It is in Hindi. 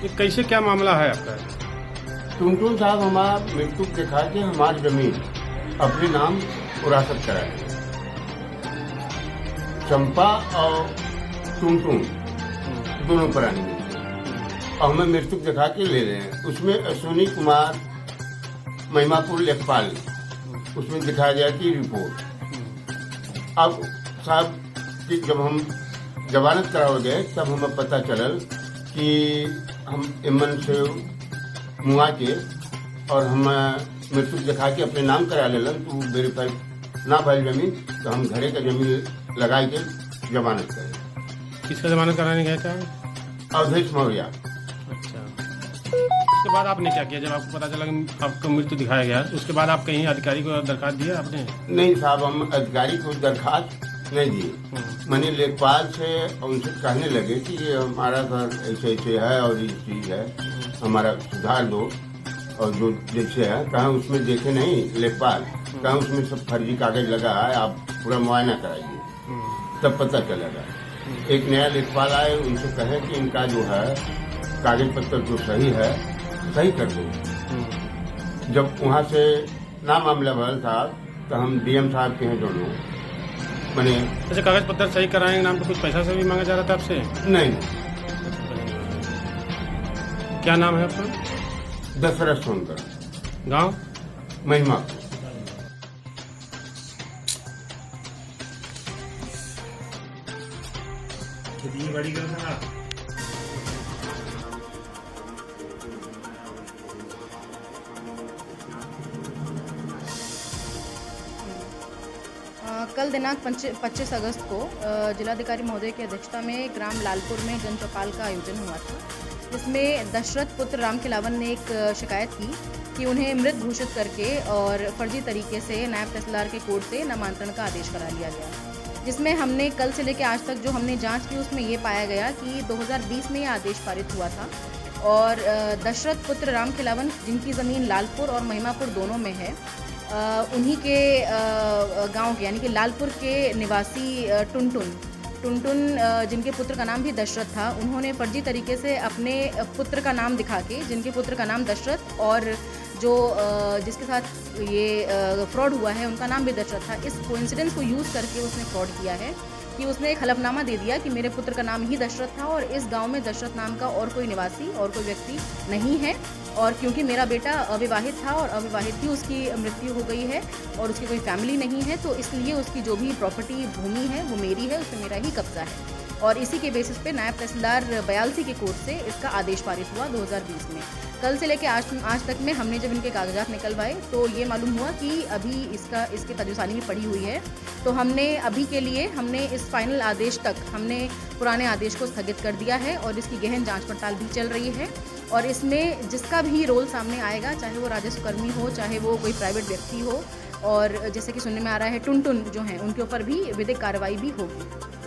ये कैसे क्या मामला है आपका? टुनटुन साहब हमारा मृत्यु दिखा के हमारी जमीन अपने नाम विरासत कराए। चंपा और टुनटुन दोनों प्राणी और हमें मृत्यु दिखा के ले रहे हैं। उसमें अश्विनी कुमार महिमापुर लेखपाल उसमें दिखाया गया कि रिपोर्ट। अब साहब कि जब हम जमानत कराओ गए तब हमें पता चलल कि हम इमन से मुआ के और हम मृत्यु दिखा के अपने नाम करा लेलन तो वेरीफाई ना भइल जमीन तो हम घरे का जमीन लगा के जमानत करें। किसका जमानत कराने गए थे? अवधेश मौर्य। अच्छा, उसके बाद आपने क्या किया जब आपको पता चला कि आपको मृत्यु दिखाया गया? उसके बाद आप कहीं अधिकारी को दरखास्त दिया आपने? नहीं साहब, हम अधिकारी को दरखास्त नहीं दिए। मैंने लेखपाल से उनसे कहने लगे कि ये हमारा घर ऐसे ऐसे है और ये चीज़ है, हमारा सुधार दो। और जो जैसे है कहाँ उसमें देखे नहीं लेखपाल, कहाँ उसमें सब फर्जी कागज लगा है, आप पूरा मुआयना कराइए तब पता चलेगा। एक नया लेखपाल आए, उनसे कहे कि इनका जो है कागज पत्र जो सही है सही कर दो। जब वहाँ से ना मामला भरल साहब तो हम डीएम साहब के हैं दोनों मैंने। अच्छा, कागज पत्र सही कराने के नाम पर कुछ पैसा से भी मांगा जा रहा था आपसे? नहीं। क्या नाम है आपका? दशरथ सोनकर, गांव महिमा। कल दिनांक 25 अगस्त को जिलाधिकारी महोदय की अध्यक्षता में ग्राम लालपुर में जन चौपाल का आयोजन हुआ था, जिसमें दशरथ पुत्र राम खिलावन ने एक शिकायत की कि उन्हें मृत घोषित करके और फर्जी तरीके से नायब तहसीलदार के कोर्ट से नामांतरण का आदेश करा लिया गया। जिसमें हमने कल से लेकर आज तक जो हमने जांच की उसमें ये पाया गया कि 2020 में ये आदेश पारित हुआ था और दशरथ पुत्र राम खिलावन जिनकी ज़मीन लालपुर और महिमापुर दोनों में है, उन्हीं के गांव के यानी कि लालपुर के निवासी टुनटुन जिनके पुत्र का नाम भी दशरथ था, उन्होंने फर्जी तरीके से अपने पुत्र का नाम दिखा के, जिनके पुत्र का नाम दशरथ और जो जिसके साथ ये फ्रॉड हुआ है उनका नाम भी दशरथ था, इस कोइंसिडेंस को यूज़ करके उसने फ्रॉड किया है कि उसने एक हलफनामा दे दिया कि मेरे पुत्र का नाम ही दशरथ था और इस गांव में दशरथ नाम का और कोई निवासी और कोई व्यक्ति नहीं है। और क्योंकि मेरा बेटा अविवाहित था और अविवाहित ही उसकी मृत्यु हो गई है और उसकी कोई फैमिली नहीं है, तो इसलिए उसकी जो भी प्रॉपर्टी भूमि है वो मेरी है, उसमें मेरा ही कब्जा है। और इसी के बेसिस पे नायब तहसीलदार 82 के कोर्ट से इसका आदेश पारित हुआ 2020 में। कल से लेकर आज तक में हमने जब इनके कागजात निकलवाए तो ये मालूम हुआ कि अभी इसके तजुसानी में पड़ी हुई है। तो हमने अभी के लिए इस फाइनल आदेश तक हमने पुराने आदेश को स्थगित कर दिया है और इसकी गहन जांच पड़ताल भी चल रही है। और इसमें जिसका भी रोल सामने आएगा, चाहे वो राजस्व कर्मी हो, चाहे वो कोई प्राइवेट व्यक्ति हो, और जैसे कि सुनने में आ रहा है टुनटुन जो हैं उनके ऊपर भी विधिक कार्रवाई भी होगी।